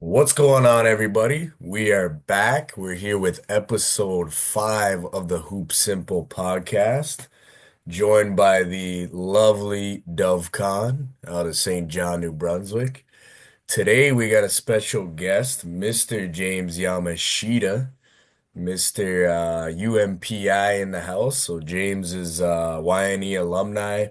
What's going on, everybody? We are back. We're here with Ep.5 of the Hoop Simple podcast, joined by the lovely Dove Con out of St. John, New Brunswick. Today, we got a special guest, Mr. James Yamashita, Mr. UMPI in the house. So, James is YNE alumni.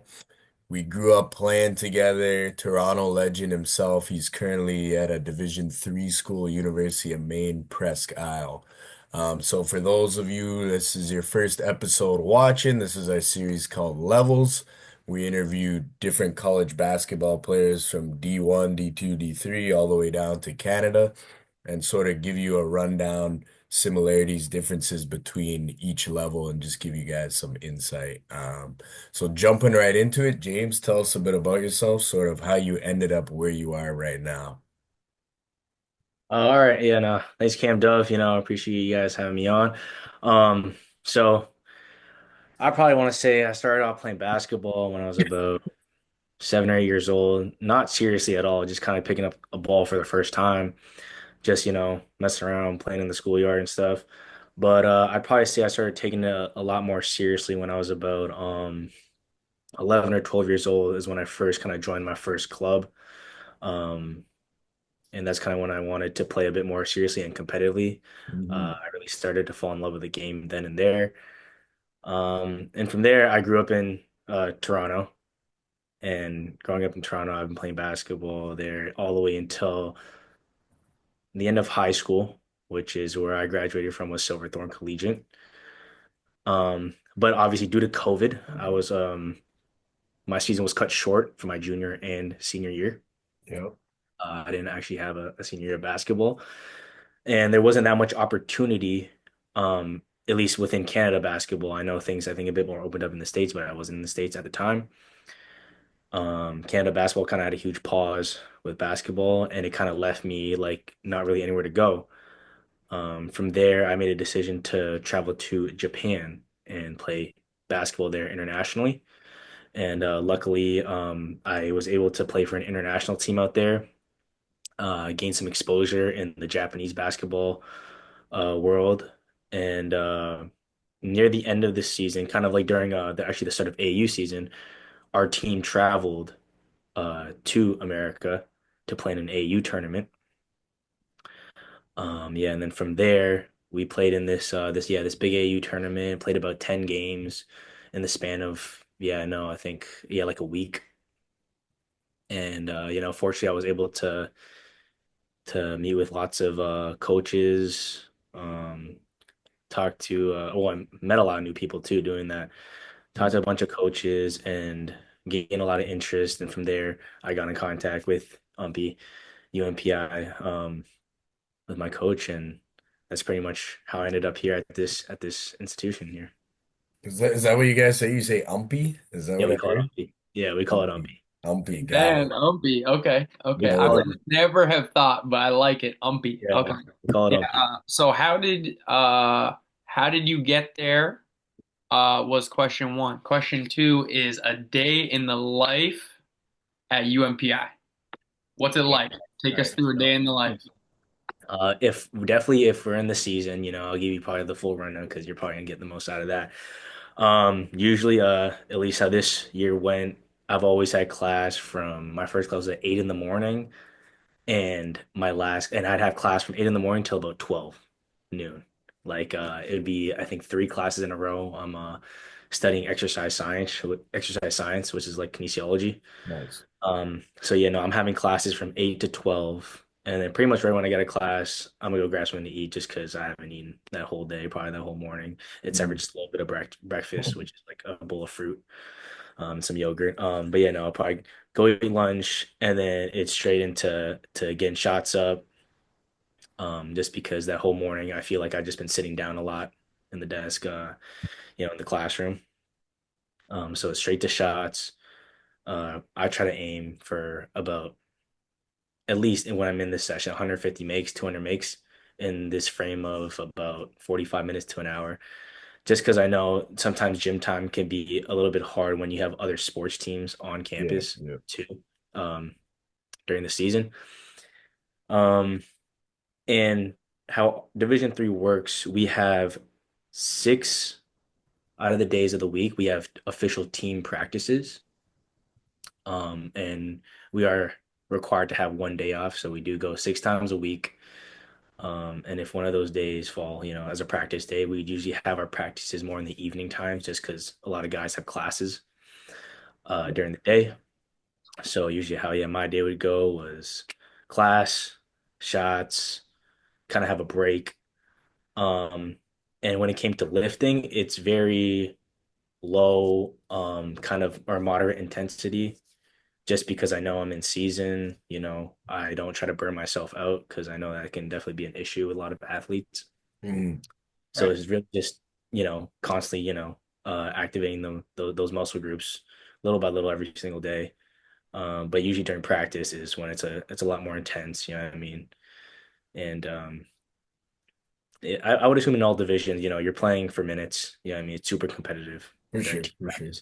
We grew up playing together. Toronto legend himself. He's currently at a Division III school, University of Maine, Presque Isle. So for those of you, this is your first episode watching. This is our series called Levels. We interview different college basketball players from D1, D2, D3, all the way down to Canada, and sort of give you a rundown, similarities, differences between each level, and just give you guys some insight. So jumping right into it, James, tell us a bit about yourself, sort of how you ended up where you are right now. All right, yeah, no, thanks, Cam Dove. I appreciate you guys having me on. So I probably want to say I started off playing basketball when I was about 7 or 8 years old. Not seriously at all, just kind of picking up a ball for the first time, just messing around, playing in the schoolyard and stuff. But I'd probably say I started taking it a lot more seriously when I was about 11 or 12 years old is when I first kind of joined my first club. Um, and that's kind of when I wanted to play a bit more seriously and competitively. Mhm. I really started to fall in love with the game then and there. And from there, I grew up in Toronto. And growing up in Toronto, I've been playing basketball there all the way until the end of high school, which is where I graduated from was Silverthorne Collegiate. But obviously, due to COVID, my season was cut short for my junior and senior year. Yep. I didn't actually have a senior year of basketball. And there wasn't that much opportunity, at least within Canada basketball. I know things I think a bit more opened up in the States, but I wasn't in the States at the time. Canada basketball kind of had a huge pause with basketball, and it kind of left me like not really anywhere to go. From there, I made a decision to travel to Japan and play basketball there internationally. And luckily, I was able to play for an international team out there, gain some exposure in the Japanese basketball world. And near the end of the season, kind of like during actually the start of AU season, our team traveled to America to play in an AU tournament. Yeah, and then from there we played in this big AU tournament, played about 10 games in the span of no, I think like a week. And fortunately I was able to meet with lots of coaches, talked to I met a lot of new people too doing that. Talked to a bunch of coaches and gained a lot of interest. And from there, I got in contact with UMPI, with my coach, and that's pretty much how I ended up here at this institution here. Is that what you guys say? You say umpy? Is that Yeah, what we I call it heard? UMPI. Yeah, we call it Umpy. UMPI. Umpy, got Dan, it. Umpy. Okay, okay. We I call it would never have thought, but I like it. Umpy. yeah, Okay. we call it Yeah. UMPI. So how did you get there? Was question one. Question two is a day in the life at UMPI. What's it like? All Take us right. through a So, day in the life. if we're in the season, I'll give you probably the full rundown because you're probably gonna get the most out of that. Usually, at least how this year went, I've always had class from my first class was at 8 in the morning, and I'd have class from 8 in the morning till about 12 noon. Like, it would be I think 3 classes in a row. I'm studying exercise science, which is like kinesiology. Nice. So yeah, no, I'm having classes from 8 to 12, and then pretty much right when I get a class, I'm gonna go grab something to eat just because I haven't eaten that whole day, probably that whole morning. It's ever Mhm. just a little bit of breakfast, which is like a bowl of fruit, some yogurt. But yeah, no, I'll probably go eat lunch, and then it's straight into to getting shots up. Just because that whole morning I feel like I've just been sitting down a lot in the desk, in the classroom. So it's straight to shots. I try to aim for about at least when I'm in this session, 150 makes, 200 makes in this frame of about 45 minutes to an hour. Just because I know sometimes gym time can be a little bit hard when you have other sports teams on Yeah, campus yeah. too, um, during the season. Um, And how Division 3 works, we have 6 out of the days of the week, we have official team practices. And we are required to have one day off. So we do go 6 times a week. And if one of those days fall, as a practice day, we usually have our practices more in the evening times just because a lot of guys have classes during the day. So usually how my day would go was class, shots, kind of have a break. Um, and when it came to lifting, it's very low, kind of or moderate intensity, just because I know I'm in season. I don't try to burn myself out because I know that can definitely be an issue with a lot of athletes. Mm, So right. it's really just, constantly, activating those muscle groups little by little every single day. But usually during practice is when it's a lot more intense, you know what I mean? And I would assume in all divisions, you're playing for minutes. You know what I mean? It's super competitive For during sure, team for sure. practice.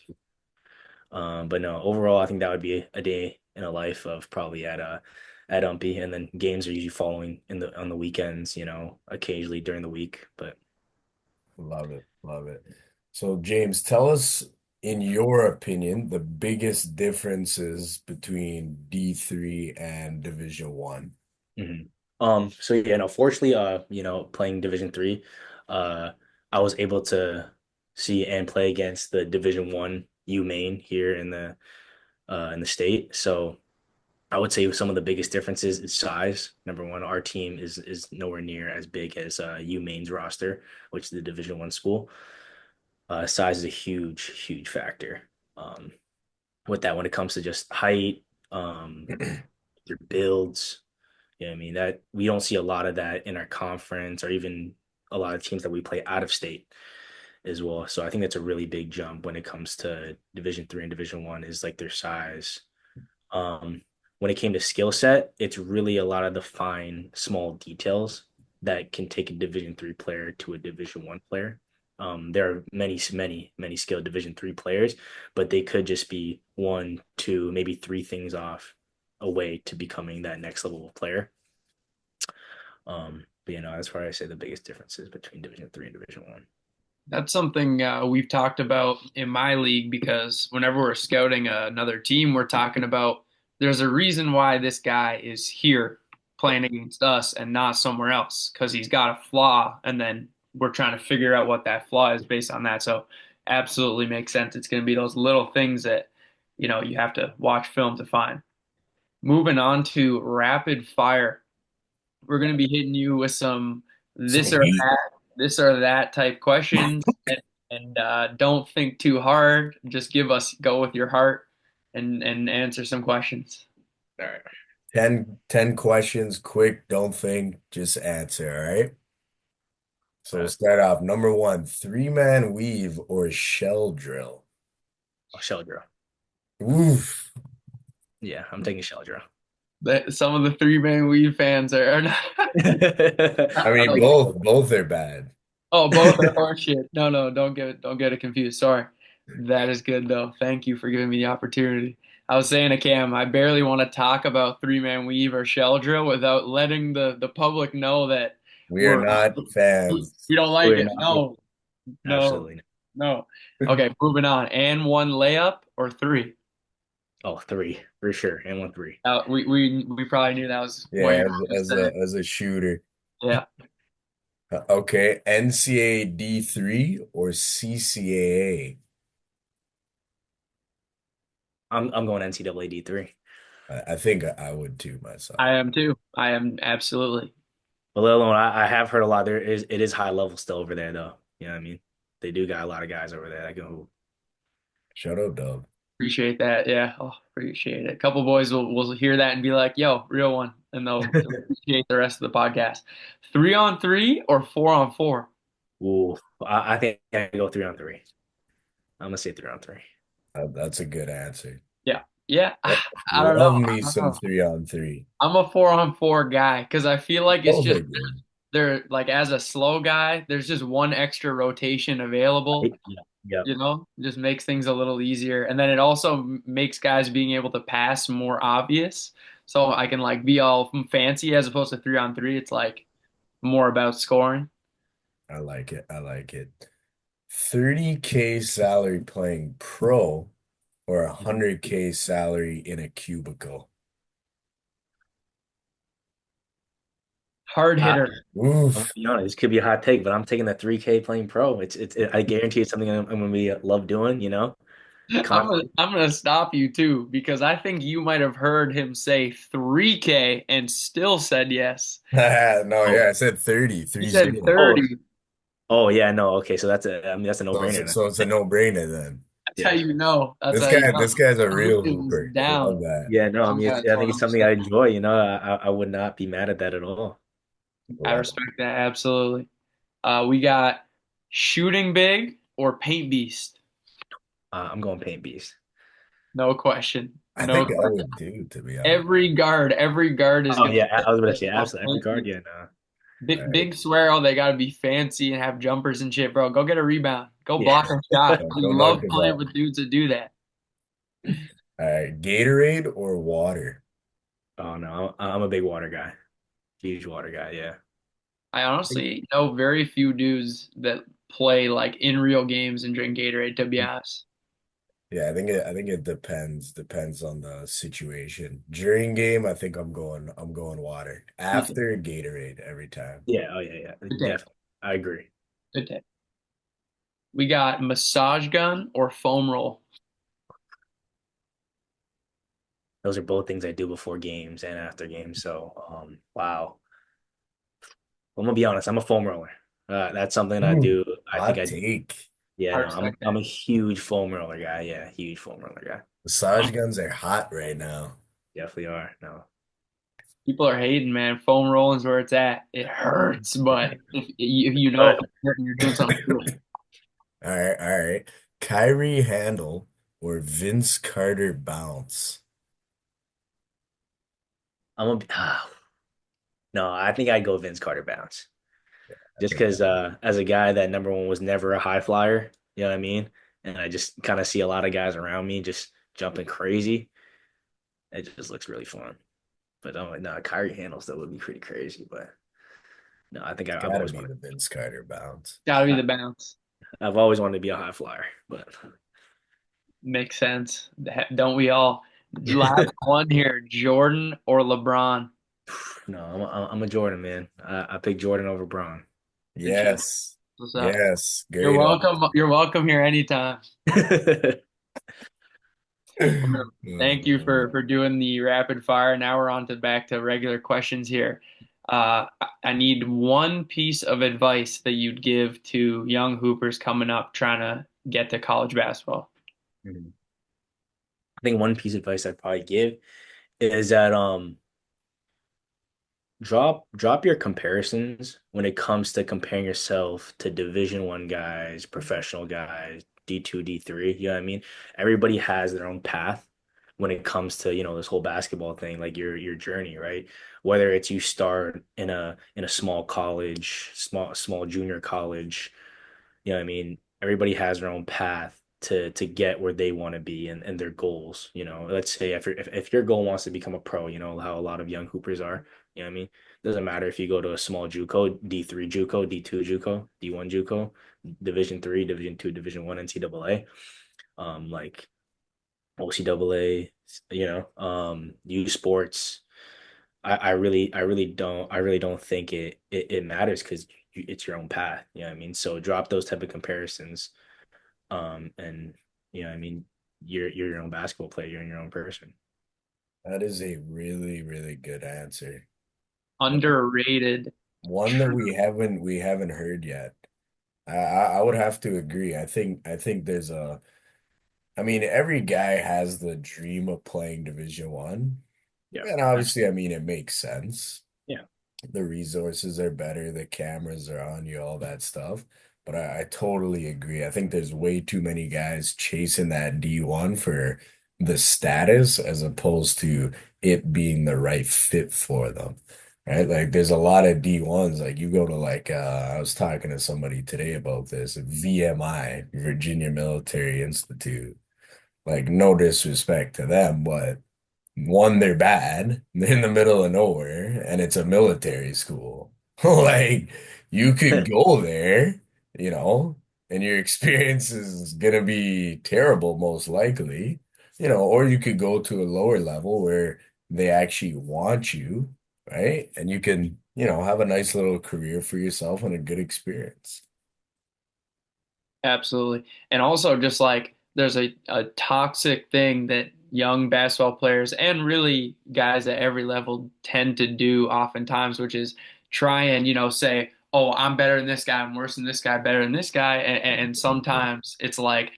But no, overall, I think that would be a day in a life of probably at Umpy, and then games are usually following on the weekends, occasionally during the week. But Love it, love it. So, James, tell us, in your opinion, the biggest differences between D3 and Division 1. mhm. So yeah, no, fortunately, playing Division 3, uh, I was able to see and play against the Division 1 U Maine here in the state. So I would say some of the biggest differences is size. Number one, our team is nowhere near as big as UMaine's roster, which is the Division 1 school. Size is a huge, huge factor. Um, with that, when it comes to just height, their builds, I mean that we don't see a lot of that in our conference or even a lot of teams that we play out of state as well. So I think that's a really big jump when it comes to Division 3 and Division 1 is like their size. Um, when it came to skill set, it's really a lot of the fine, small details that can take a Division 3 player to a Division 1 player. There are many, many, many skilled Division 3 players, but they could just be one, two, maybe three things off away to becoming that next level of player. But that's where I say the biggest differences between Division 3 and Division 1. That's something we've talked about in my league because whenever we're scouting another team, we're talking about there's a reason why this guy is here playing against us and not somewhere else because he's got a flaw, and then we're trying to figure out what that flaw is based on that. So, absolutely makes sense. It's going to be those little things that you have to watch film to find. Moving on to rapid fire. We're going to be hitting you with some Some this or heat. that, this or that type questions, and don't think too hard. Just go with your heart and answer some questions. All right. 10 questions, quick, don't think, just answer, all right? So we'll start off. Number one, three-man weave or shell drill. Shell drill. Oof. Yeah, I'm taking shell drill. Some of the three-man weave fans are not. I mean, both are bad. Oh, both are horseshit. No, no, don't get it confused. Sorry. That is good though. Thank you for giving me the opportunity. I was saying to Cam, I barely want to talk about three-man weave or shell drill without letting the public know that We are we're not fans. we don't like We're it. not. No, no, Absolutely not. no. Okay, moving on. And one layup or three? Oh, three for sure, and 1 3. We probably knew that was what Yeah, you were going to say. as a shooter. Yeah. Okay, NCAA D3 or CCAA? I'm going NCAA D3. I think I would too myself. I am too. I am absolutely. But let alone, I have heard a lot. It is high level still over there though. You know what I mean? They do got a lot of guys over there that can hoop. Shut up, Dub. Appreciate that. Yeah. Oh, appreciate it. A couple boys will hear that and be like, yo, real one. And they'll appreciate the rest of the podcast. 3-on-3 or 4-on-4? Ooh, I think I go 3 on 3. I'm gonna say 3 on 3. That's a good answer. Yeah. Yeah. I don't know. Love I me don't some know. 3-on-3. I'm a 4-on-4 guy because I feel like it's Both just are good. they're like as a slow guy, there's just one extra rotation available. Right? Yeah. Yep. Just makes things a little easier. And then it also makes guys being able to pass more obvious. So I can like be all fancy as opposed to 3-on-3. It's like more about scoring. I like it. I like it. 30K salary playing pro or Mhm. 100K salary in a cubicle. Hard I, hitter. I'm gonna Oof. be honest, this could be a hot take, but I'm taking the 3K playing pro. I guarantee it's something I'm gonna be love doing, you know? Content. I'm gonna stop you too because I think you might have heard him say 3K and still said yes. No, Oh, yeah, I said 30, He 30. said 30. oh yeah, no, okay, so that's a So, no-brainer so, then. so it's a no-brainer then. That's how Yeah. you know. That's This how you guy, know. this guy's a real Everything's hooper. I down. love that. Yeah, no, I I'm mean, gonna I think it's totally something stop. I enjoy, you know. I would not be mad at that at all. I Love it. respect that absolutely. We got shooting big or paint beast. I'm going paint beast. No question. I No think I question. would too, to be honest. Every guard is Oh gonna yeah, I was about to say want absolutely every paint guard. beast. Yeah, no. All Big, right. big swear, oh, they gotta be fancy and have jumpers and shit, bro. Go get a rebound. Go Yeah. block a shot. I Go knock love the playing ball. with dudes that do that. All right. Gatorade or water? Oh no, I'm a big water guy. Huge water guy. Yeah. I honestly know very few dudes that play like in real games and drink Gatorade, to be honest. Yeah, I think it depends on the situation. During game, I think I'm going water. Me too. After Gatorade every time. Yeah. Oh yeah, yeah. Good day. Definitely. I agree. Good day. We got massage gun or foam roll. Those are both things I do before games and after games. So, wow. I'm gonna be honest. I'm a foam roller. That's something I Ooh, do. I think hot I. take. Yeah. I No, respect I'm that. a huge foam roller guy. Yeah, huge foam roller guy. Massage guns are hot right now. Definitely are. No. People are hating, man. Foam rolling's where it's at. It hurts, but if you know if But it's hurting, you're doing something good. All right, all right. Kyrie handle or Vince Carter bounce. I'm a. No, I think I'd go Vince Carter bounce. I Just think because as a guy that number one was never a high flyer, you know what I mean? And I just kind of see a lot of guys around me just jumping crazy. It just looks really fun. But I'm like, no, Kyrie handles that would be pretty crazy. But no, I think it's I've gotta always be wanted, the Vince Carter bounce. Gotta be I, the bounce. I've always wanted to be a high flyer. But Makes sense. Don't we all? Last one here, Jordan or LeBron? no, I'm a Jordan man. I pick Jordan over Braun. Good shit. Yes. What's up? Yes. You're Great welcome. You're welcome here anytime. Thank you answer. for doing the rapid fire. Now we're on to back to regular questions here. I need one piece of advice that you'd give to young hoopers coming up trying to get to college basketball. I think one piece of advice I'd probably give is that drop your comparisons when it comes to comparing yourself to Division 1 guys, professional guys, D2, D3. You know what I mean? Everybody has their own path when it comes to, this whole basketball thing, like your journey, right? Whether it's you start in a small college, small junior college, you know what I mean? Everybody has their own path to get where they want to be and their goals. Let's say if your goal wants to become a pro, how a lot of young hoopers are, you know what I mean? Doesn't matter if you go to a small JUCO, D3 JUCO, D2 JUCO, D1 JUCO, Division 3, Division 2, Division 1 NCAA, like OCAA, U Sports. I really don't think it matters because it's your own path. You know what I mean? So drop those type of comparisons. And I mean, you're your own basketball player. You're your own person. That is a really, really good answer. Underrated. One that we haven't heard yet. I would have to agree. I think there's I mean, every guy has the dream of playing Division 1. Yeah. And obviously, I mean, it makes sense. Yeah. The resources are better, the cameras are on you, all that stuff. But I totally agree. I think there's way too many guys chasing that D1 for the status as opposed to it being the right fit for them. Right? Like there's a lot of D1s. Like you go to I was talking to somebody today about this, VMI, Virginia Military Institute. Like no disrespect to them, but one, they're bad. They're in the middle of nowhere, and it's a military school. Like you could go there, you know, and your experience is gonna be terrible most likely, or you could go to a lower level where they actually want you, right? And you can, have a nice little career for yourself and a good experience. Absolutely. And also just like there's a toxic thing that young basketball players and really guys at every level tend to do oftentimes, which is try and, say, oh, I'm better than this guy, I'm worse than this guy, better than this guy. And sometimes it's like,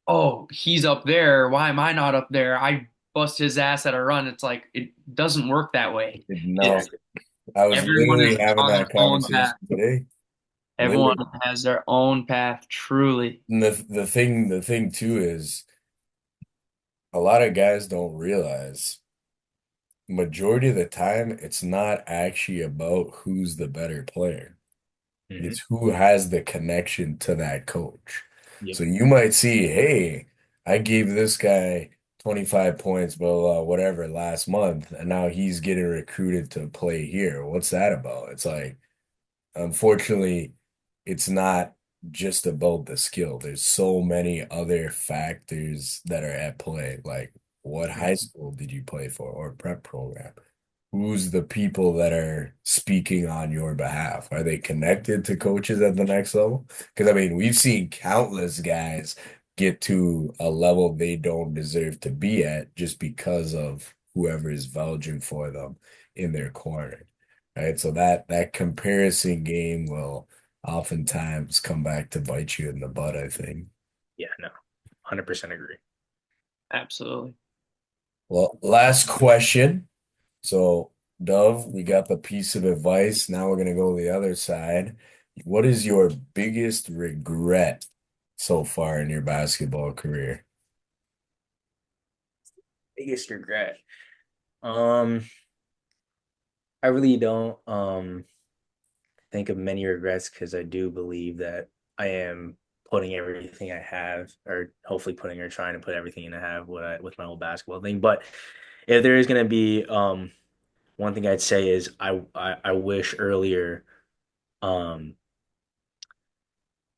oh, he's up there. Why am I not up there? I bust his ass at a run. It's like it doesn't work that way. No, It's I was everyone literally is having on their that own conversation path. today. Everyone Literally. has their own path, truly. And the thing too is a lot of guys don't realize majority of the time it's not actually about who's the better player. Hmm. It's who has the connection to that coach. Yep. So you might see, hey, I gave this guy 25 points, blah, blah, blah, whatever, last month, and now he's getting recruited to play here. What's that about? It's like, unfortunately, it's not just about the skill. There's so many other factors that are at play. Like, what high Mhm. school did you play for or prep program? Who's the people that are speaking on your behalf? Are they connected to coaches at the next level? Because I mean, we've seen countless guys get to a level they don't deserve to be at just because of whoever is vouching for them in their corner. Right. So that comparison game will oftentimes come back to bite you in the butt, I think. Yeah, no, 100% agree. Absolutely. Well, last question. So, Dove, we got the piece of advice. Now we're gonna go to the other side. What is your biggest regret so far in your basketball career? Biggest regret. Um, I really don't think of many regrets because I do believe that I am putting everything I have, or hopefully putting or trying to put everything in I have with my whole basketball thing. But if there is gonna be one thing I'd say is I wish earlier um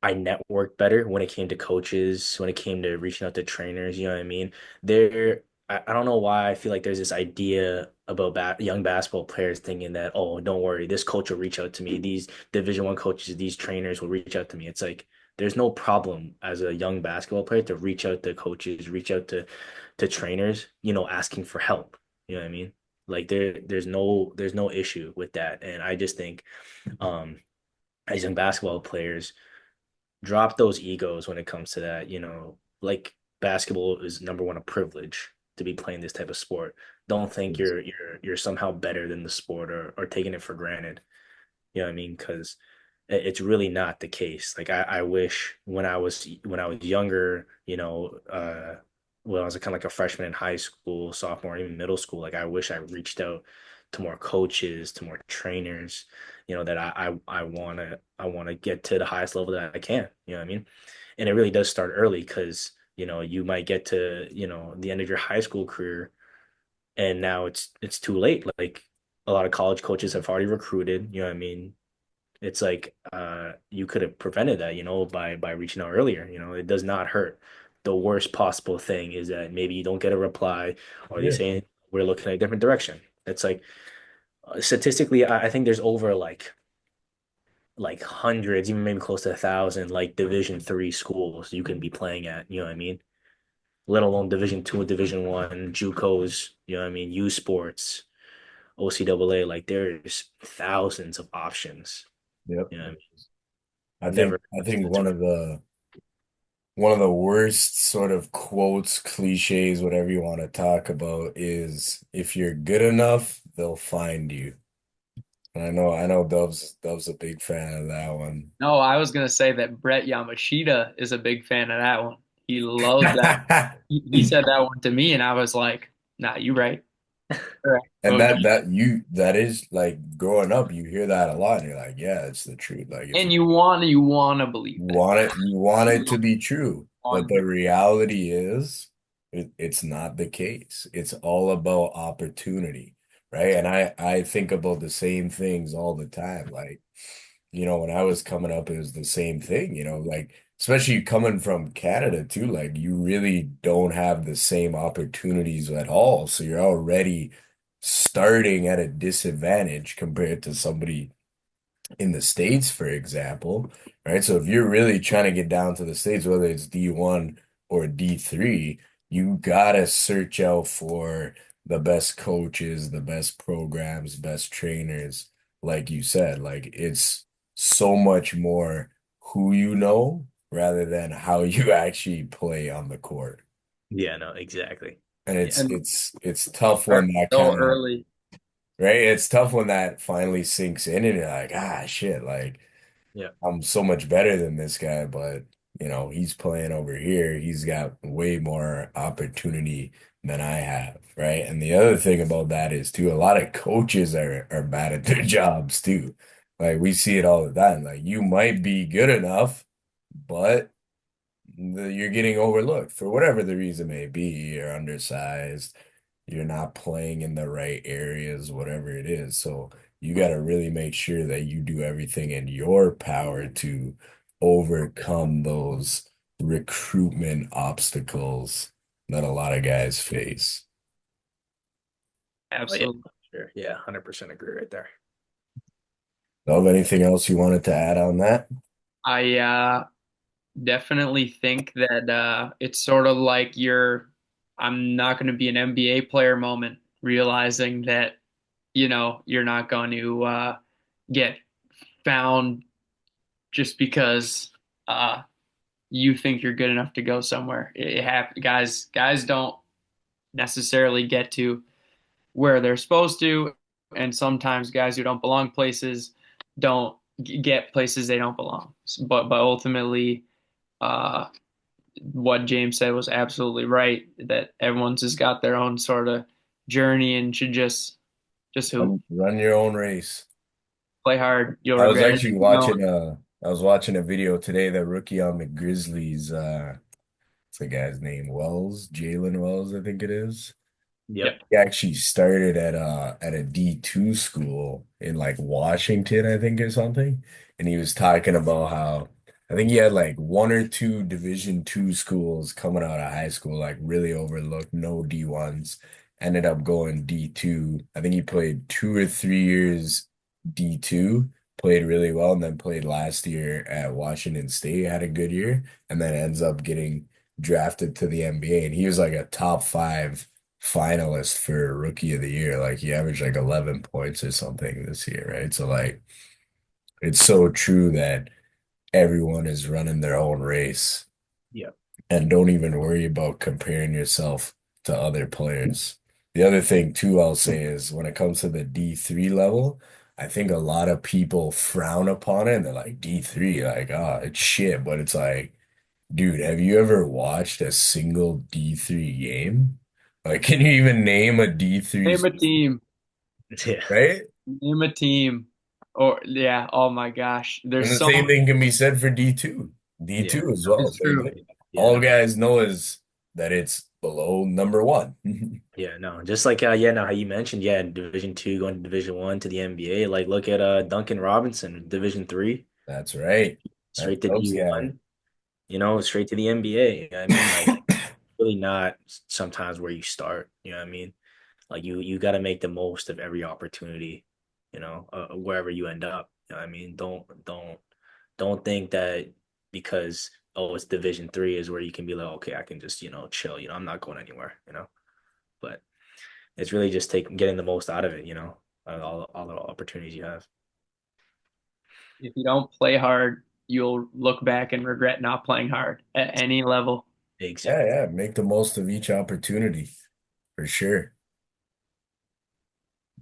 I networked better when it came to coaches, when it came to reaching out to trainers, you know what I mean? I don't know why I feel like there's this idea about young basketball players thinking that, oh, don't worry, this coach will reach out to me. These Division 1 coaches, these trainers will reach out to me. It's like there's no problem as a young basketball player to reach out to coaches, reach out to trainers, asking for help. You know what I mean? Like there's no issue with that. And I just think um as young basketball players drop those egos when it comes to that. Like basketball is number one a privilege to be playing this type of sport. Don't think you're somehow better than the sport or taking it for granted. You know what I mean? Because it's really not the case. Like I wish when I was younger, when I was kind of like a freshman in high school, sophomore, even middle school, like I wish I reached out to more coaches, to more trainers, that I wanna get to the highest level that I can. You know what I mean? And it really does start early because you might get to the end of your high school career and now it's too late. Like a lot of college coaches have already recruited. You know what I mean? It's like you could have prevented that, by reaching out earlier. It does not hurt. The worst possible thing is that maybe you don't get a reply or they Yeah. say we're looking at a different direction. It's like statistically, I think there's over like hundreds, even maybe close to 1,000, like Division 3 schools you can be playing at. You know what I mean? Let alone Division 2 and Division 1, JUCOs. You know what I mean? U Sports, OCAA. Like there's thousands of options. Yep. You know what I mean? I think Never. I think one of the worst sort of quotes, cliches, whatever you want to talk about is if you're good enough, they'll find you. And I know Dove's a big fan of that one. No, I was gonna say that Brett Yamashita is a big fan of that one. He loves that. He said that one to me, and I was like, "Nah, you right. You're right. And Go that is like growing up, you hear that a lot, and you're like, yeah, it's the truth. Like if And you wanna believe that. you want it You to be true. But want the reality is it's not the case. It's all about opportunity, right? And I think about the same things all the time. Like, when I was coming up, it was the same thing, like especially coming from Canada too, like you really don't have the same opportunities at all. So you're already starting at a disadvantage compared to somebody in the States, for example, right? So if you're really trying to get down to the States, whether it's D1 or D3, you gotta search out for the best coaches, the best programs, best trainers. Like you said, like it's so much more who you know rather than how you actually play on the court. Yeah, no, exactly. And Yeah, it's and it's it's tough start when that so kind of early. right. It's tough when that finally sinks in and you're like, shit, like Yeah. I'm so much better than this guy, but he's playing over here. He's got way more opportunity than I have, right? And the other thing about that is too, a lot of coaches are bad at their jobs too. Like we see it all the time. Like you might be good enough, but you're getting overlooked for whatever the reason may be. You're undersized, you're not playing in the right areas, whatever it is. So you got to really make sure that you do everything in your power to overcome those recruitment obstacles that a lot of guys face. Oh yeah, Absolutely. sure. Yeah, 100% agree right there. Of anything else you wanted to add on that? I definitely think that it's sort of like I'm not going to be an NBA player moment, realizing that, you're not going to get found just because uh, you think you're good enough to go somewhere. Guys don't necessarily get to where they're supposed to, and sometimes guys who don't belong places don't get places they don't belong. But ultimately, uh, what James said was absolutely right. That everyone's just got their own sort of journey and should just hoop, Run your own race. play hard. You'll I was regret it. actually watching a video today, the rookie on the Grizzlies, what's the guy's name? Wells, Jalen Wells, I think it is. Yep. Yep. He actually started at a D2 school in like Washington, I think, or something. And he was talking about how I think he had like one or two Division 2 schools coming out of high school, like really overlooked, no D1s. Ended up going D2. I think he played 2 or 3 years D2, played really well, and then played last year at Washington State, had a good year, and then ends up getting drafted to the NBA. And he was like a top 5 finalist for Rookie of the Year. Like he averaged like 11 points or something this year, right? So like it's so true that everyone is running their own race Yep. and don't even worry about comparing yourself to other players. The other thing too, I'll say is when it comes to the D3 level, I think a lot of people frown upon it and they're like D3, like, it's shit. But it's like, dude, have you ever watched a single D3 game? Like, can you even name a D3, Name a team. Yeah. right? Name a team. Or yeah. Oh my gosh. And There's the so same thing can be said for D2. Yeah. D2 as that well, is same true. thing. Yeah, All no. guys know is that it's below number one. Yeah, no. Just like yeah, no, how you mentioned, yeah, Division 2 going to Division 1 to the NBA. Like look at Duncan Robinson, Division 3, That's right. That straight to Dubs guy. D1, straight to the NBA. You know what I mean? Like really not sometimes where you start, you know what I mean? Like you got to make the most of every opportunity, wherever you end up. You know what I mean? Don't think that because it's Division 3 is where you can be like, okay, I can just, chill, I'm not going anywhere, But it's really just getting the most out of it, all the opportunities you have. If you don't play hard, you'll look back and regret not playing hard at any level. Yeah, Exactly. yeah. Make the most of each opportunity for sure.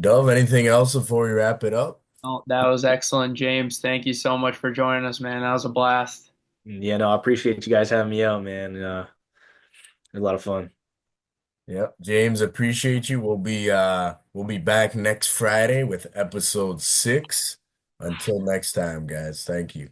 Dove, anything else before we wrap it up? Oh, that was excellent, James. Thank you so much for joining us, man. That was a blast. Yeah, no, I appreciate you guys having me out, man. It was a lot of fun. Yep. James, appreciate you. We'll be back next Friday with episode 6. Until next time, guys. Thank you.